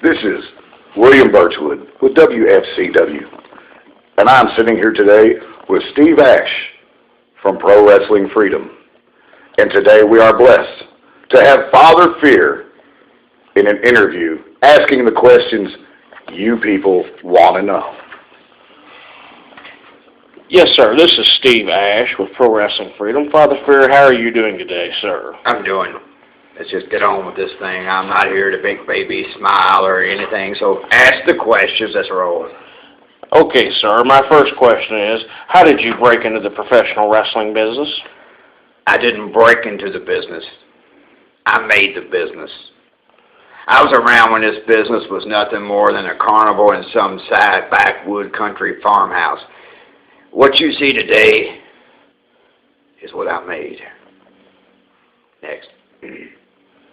This is William Birchwood with WFCW, and I'm sitting here today with Steve Ash from Pro Wrestling Freedom. And today we are blessed to have Father Fear in an interview asking the questions you people want to know. Yes, sir. This is Steve Ash with Pro Wrestling Freedom. Father Fear, how are you doing today, sir? I'm doing. Let's just get on with this thing. I'm not here to make baby smile or anything, so ask the questions. Let's roll. Okay, sir. My first question is, how did you break into the professional wrestling business? I didn't break into the business. I made the business. I was around when this business was nothing more than a carnival in some sad backwood country farmhouse. What you see today is what I made. Next.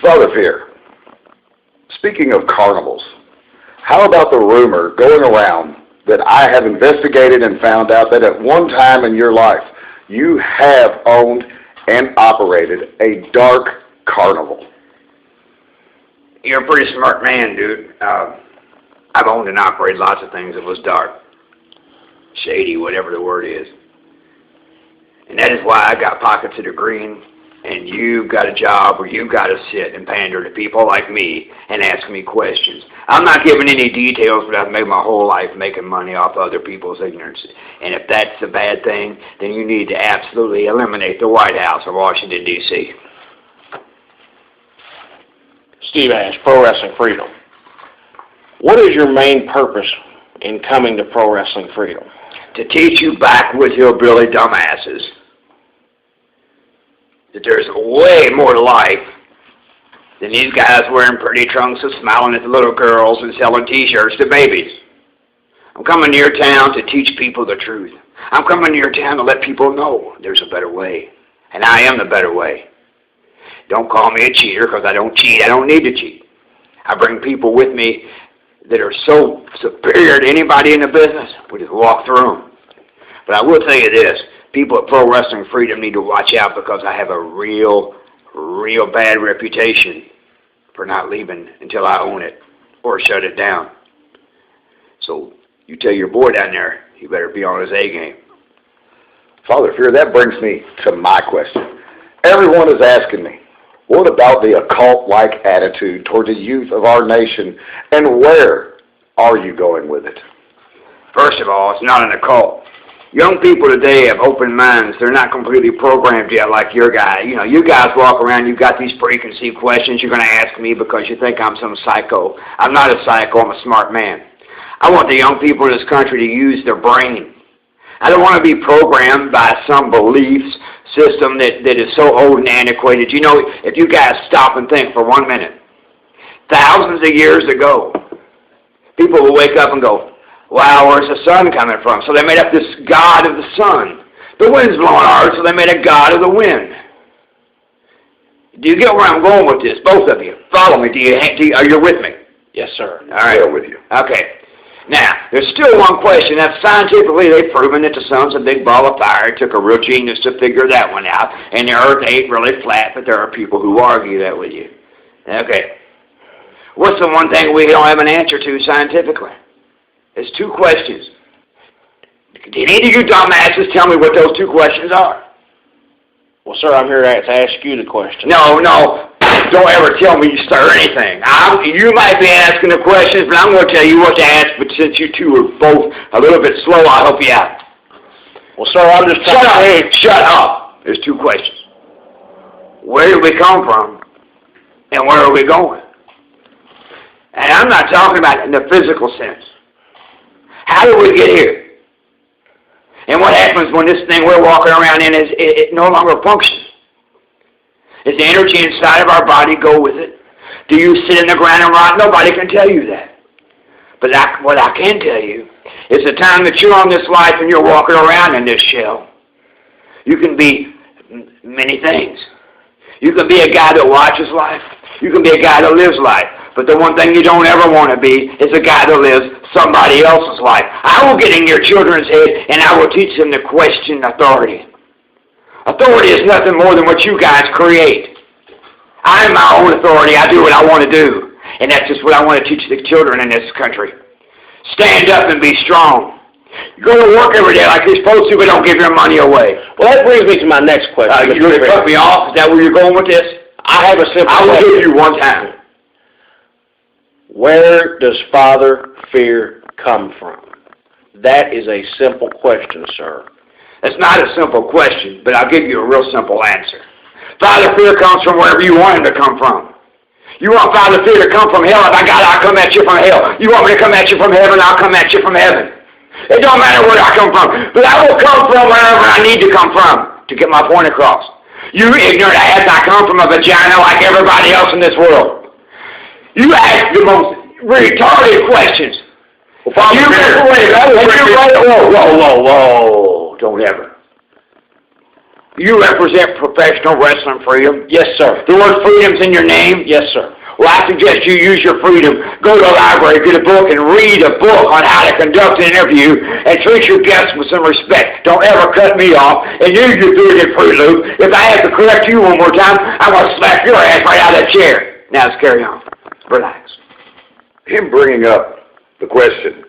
Father Fear, speaking of carnivals, how about the rumor going around that I have investigated and found out that at one time in your life you have owned and operated a dark carnival? You're a pretty smart man, dude. I've owned and operated lots of things that was dark, shady, whatever the word is. And that is why I got pockets of the green, and you've got a job where you've got to sit and pander to people like me and ask me questions. I'm not giving any details, but I've made my whole life making money off other people's ignorance. And if that's a bad thing, then you need to absolutely eliminate the White House or Washington, D.C. Steve Ash, Pro Wrestling Freedom. What is your main purpose in coming to Pro Wrestling Freedom? To teach you backwoods hillbilly dumbasses that there's way more to life than these guys wearing pretty trunks and smiling at the little girls and selling T-shirts to babies. I'm coming to your town to teach people the truth. I'm coming to your town to let people know there's a better way, and I am the better way. Don't call me a cheater, because I don't cheat. I don't need to cheat. I bring people with me that are so superior to anybody in the business. We just walk through them. But I will tell you this. People at Pro Wrestling Freedom need to watch out, because I have a real bad reputation for not leaving until I own it or shut it down. So you tell your boy down there, he better be on his A game. Father Fear, that brings me to my question. Everyone is asking me, what about the occult-like attitude toward the youth of our nation, and where are you going with it? First of all, it's not an occult. Young people today have open minds. They're not completely programmed yet like your guy. You know, you guys walk around, you've got these preconceived questions you're going to ask me because you think I'm some psycho. I'm not a psycho, I'm a smart man. I want the young people in this country to use their brain. I don't want to be programmed by some beliefs system that is so old and antiquated. You know, if you guys stop and think for 1 minute, thousands of years ago, people will wake up and go, wow, where's the sun coming from? So they made up this god of the sun. The wind's blowing hard, so they made a god of the wind. Do you get where I'm going with this? Both of you. Follow me. Are you with me? Yes, sir. All right. Yeah, with you. Okay. Now, there's still one question. Now, scientifically, they've proven that the sun's a big ball of fire. It took a real genius to figure that one out. And the earth ain't really flat, but there are people who argue that with you. Okay. What's the one thing we don't have an answer to scientifically? There's two questions. Did either of you dumbasses tell me what those two questions are? Well, sir, I'm here to ask you the question. No. Don't ever tell me you stir anything. You might be asking the questions, but I'm going to tell you what to ask. But since you two are both a little bit slow, I'll help you out. Well, sir, I'm just... Shut up. Hey, shut up. There's two questions. Where did we come from? And where are we going? And I'm not talking about in the physical sense. How did we get here? And what happens when this thing we're walking around in it no longer functions? Does the energy inside of our body go with it? Do you sit in the ground and rot? Nobody can tell you that. But what I can tell you is the time that you're on this life and you're walking around in this shell, you can be many things. You can be a guy that watches life. You can be a guy that lives life. But the one thing you don't ever want to be is a guy that lives somebody else's life. I will get in your children's head and I will teach them to question authority. Authority is nothing more than what you guys create. I am my own authority. I do what I want to do. And that's just what I want to teach the children in this country. Stand up and be strong. You go to work every day like you're supposed to, but don't give your money away. Well, that brings me to my next question. You're going to cut me off? Is that where you're going with this? I have a simple I will question. give you one time. Where does father fear come from? That is a simple question, sir. That's not a simple question, but I'll give you a real simple answer. Father fear comes from wherever you want him to come from. You want father fear to come from hell? If I got it, I'll come at you from hell. You want me to come at you from heaven? I'll come at you from heaven. It don't matter where I come from, but I will come from wherever I need to come from to get my point across. You ignorant ass, I come from a vagina like everybody else in this world. You ask the most retarded questions. Well, Father, whoa, don't ever. You represent professional wrestling freedom? Yes, sir. The word freedom's in your name? Yes, sir. Well, I suggest you use your freedom. Go to a library, get a book, and read a book on how to conduct an interview and treat your guests with some respect. Don't ever cut me off and use your good prelude. If I have to correct you one more time, I'm going to slap your ass right out of that chair. Now let's carry on. Relax. Him bringing up the question,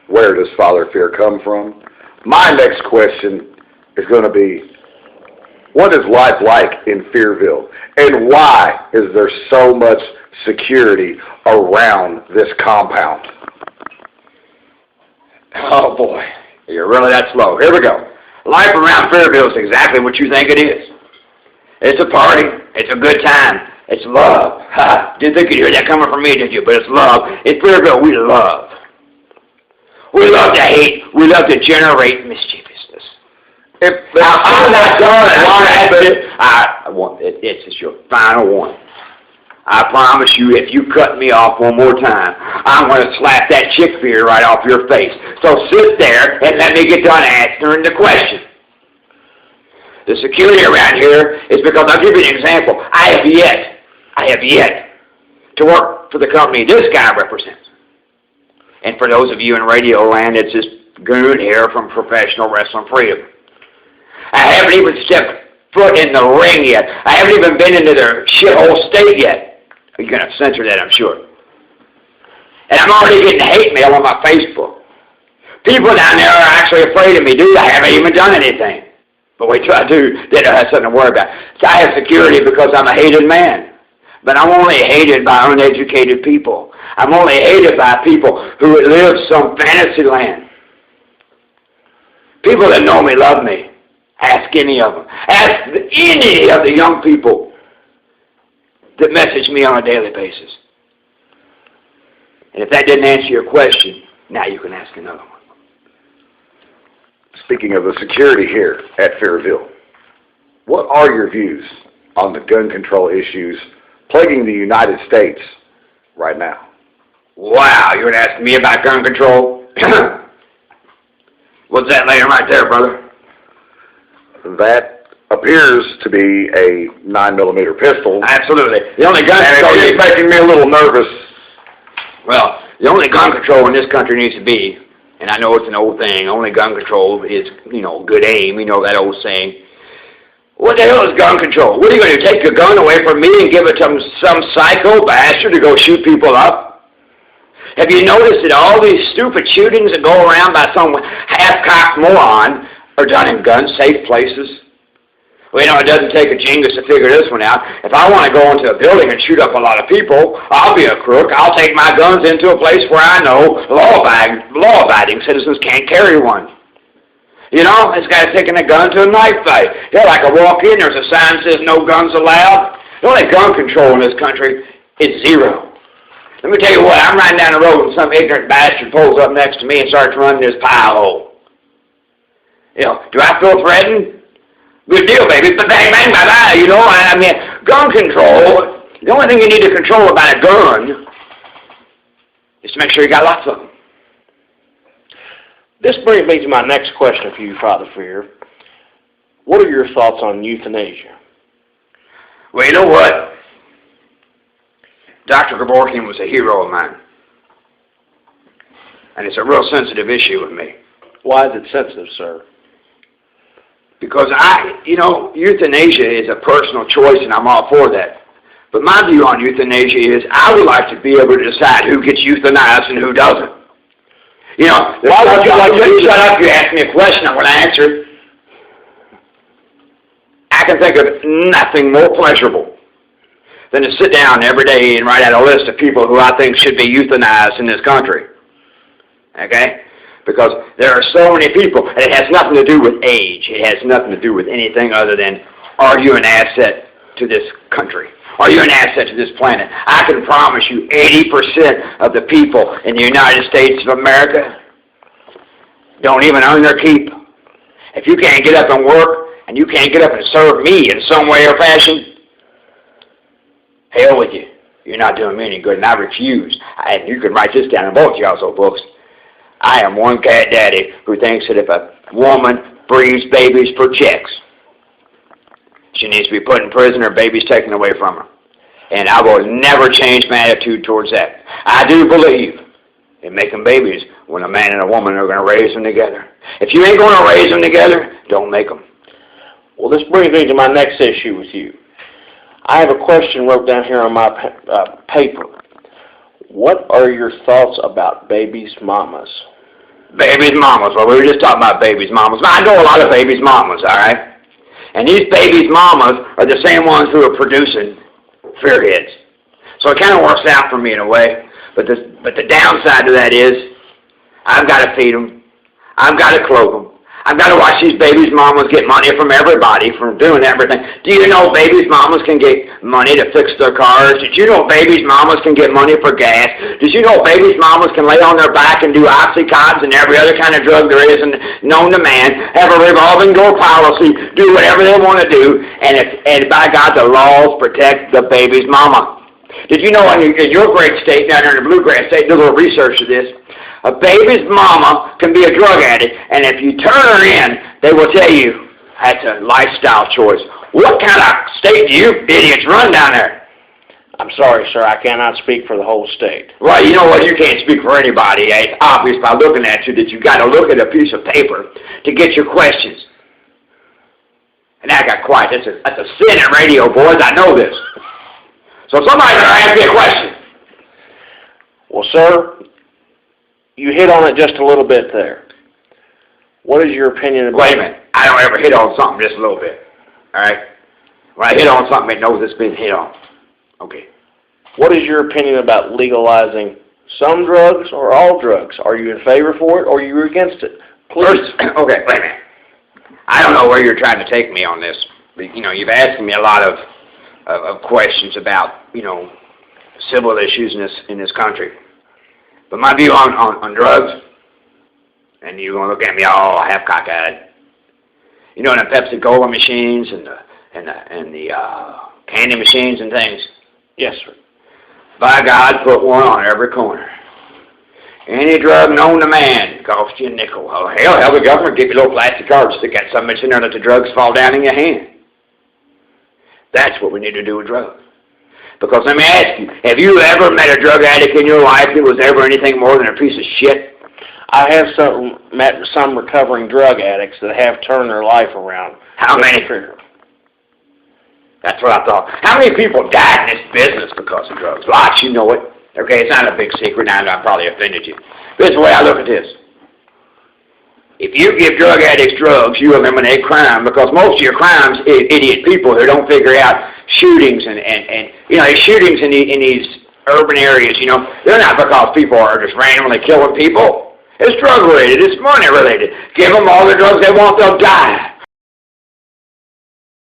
where does father fear come from? My next question is going to be, what is life like in Fearville? And why is there so much security around this compound? Oh, boy. You're really that slow. Here we go. Life around Fearville is exactly what you think it is. It's a party. It's a good time. It's love. Ha! Didn't think you'd hear that coming from me, did you? But it's love. In Fearville, we love. We love to hate. We love to generate mischievousness. Now, I'm not done. It's just your final one. I promise you, if you cut me off one more time, I'm going to slap that chick fear right off your face. So sit there and let me get done answering the question. The security around here is because, I'll give you an example. I have yet to work for the company this guy represents. And for those of you in radio land, it's this goon here from Professional Wrestling Freedom. I haven't even stepped foot in the ring yet. I haven't even been into their shithole state yet. You're going to censor that, I'm sure. And I'm already getting hate mail on my Facebook. People down there are actually afraid of me, dude. I haven't even done anything. But wait till I do, then I have something to worry about. So I have security because I'm a hated man. But I'm only hated by uneducated people. I'm only hated by people who live some fantasy land. People that know me love me. Ask any of them. Ask any of the young people that message me on a daily basis. And if that didn't answer your question, now you can ask another one. Speaking of the security here at Fairville, what are your views on the gun control issues plaguing the United States right now? Wow, you're going to ask me about gun control? What's that laying right there, brother? That appears to be a 9mm pistol. Absolutely. The only gun control is making me a little nervous. Well, the only gun control in this country needs to be, and I know it's an old thing, only gun control is, good aim. You know that old saying. What the hell is gun control? What are you going to do, take your gun away from me and give it to some psycho bastard to go shoot people up? Have you noticed that all these stupid shootings that go around by some half-cocked moron are done in gun-safe places? Well, it doesn't take a genius to figure this one out. If I want to go into a building and shoot up a lot of people, I'll be a crook. I'll take my guns into a place where I know law-abiding citizens can't carry one. This guy's taking a gun to a knife fight. Hell, I could walk in, there's a sign that says no guns allowed. The only gun control in this country is zero. Let me tell you what, I'm riding down the road and some ignorant bastard pulls up next to me and starts running his pie hole. Do I feel threatened? Good deal, baby. But bang, bang, bye-bye, gun control, the only thing you need to control about a gun is to make sure you got lots of them. This brings me to my next question for you, Father Fear. What are your thoughts on euthanasia? Well, you know what? Dr. Kevorkian was a hero of mine. And it's a real sensitive issue with me. Why is it sensitive, sir? Because euthanasia is a personal choice, and I'm all for that. But my view on euthanasia is I would like to be able to decide who gets euthanized and who doesn't. You know, why would you like to shut up? You ask me a question, I'm going to answer it. I can think of nothing more pleasurable than to sit down every day and write out a list of people who I think should be euthanized in this country. Okay? Because there are so many people, and it has nothing to do with age. It has nothing to do with anything other than, are you an asset to this country? Are you an asset to this planet? I can promise you 80% of the people in the United States of America don't even earn their keep. If you can't get up and work, and you can't get up and serve me in some way or fashion, hell with you. You're not doing me any good, and I refuse. And you can write this down in both y'all's old books. I am one cat daddy who thinks that if a woman breeds babies for checks, she needs to be put in prison or babies taken away from her. And I will never change my attitude towards that. I do believe in making babies when a man and a woman are going to raise them together. If you ain't going to raise them together, don't make them. Well, this brings me to my next issue with you. I have a question wrote down here on my paper. What are your thoughts about babies' mamas? Babies' mamas. Well, we were just talking about babies' mamas. I know a lot of babies' mamas, all right? And these babies' mamas are the same ones who are producing fearheads. So it kind of works out for me in a way. But the downside to that is I've got to feed them. I've got to clothe them. I've got to watch these babies' mamas get money from everybody for doing everything. Do you know babies' mamas can get money to fix their cars? Did you know babies' mamas can get money for gas? Did you know babies' mamas can lay on their back and do oxycontins and every other kind of drug there is known to man, have a revolving door policy, do whatever they want to do, and by God, the laws protect the baby's mama. Did you know in your great state, down there in the Bluegrass State, do a little research of this, a baby's mama can be a drug addict, and if you turn her in, they will tell you that's a lifestyle choice. What kind of state do you idiots run down there? I'm sorry, sir, I cannot speak for the whole state. Well, you know what? You can't speak for anybody. It's obvious by looking at you that you've got to look at a piece of paper to get your questions. And I got quiet. That's a sin in radio, boys. I know this. So somebody's going to ask me a question. Well, sir, you hit on it just a little bit there. What is your opinion about... Wait a minute. I don't ever hit on something just a little bit. All right? When I hit on something, it knows it's been hit on. Okay. What is your opinion about legalizing some drugs or all drugs? Are you in favor for it or are you against it? Please. First, okay, wait a minute. I don't know where you're trying to take me on this. You know, you've asked me a lot of questions about, you know, civil issues in this country. But my view on drugs, and you're going to look at me all half-cockeyed. You know, the Pepsi-Cola machines and the candy machines and things? Yes, sir. By God, put one on every corner. Any drug known to man costs you a nickel. Oh, hell, the government give you a little plastic card, stick that some bitch in there, let the drugs fall down in your hand. That's what we need to do with drugs. Because let me ask you, have you ever met a drug addict in your life that was ever anything more than a piece of shit? I have met some recovering drug addicts that have turned their life around. How many? That's what I thought. How many people died in this business because of drugs? Lots, you know it. Okay, it's not a big secret. Now I probably offended you. This is the way I look at this. If you give drug addicts drugs, you eliminate crime, because most of your crimes, idiot people who don't figure out shootings and you know, shootings in these urban areas, you know, they're not because people are just randomly killing people. It's drug related. It's money related. Give them all the drugs they want, they'll die.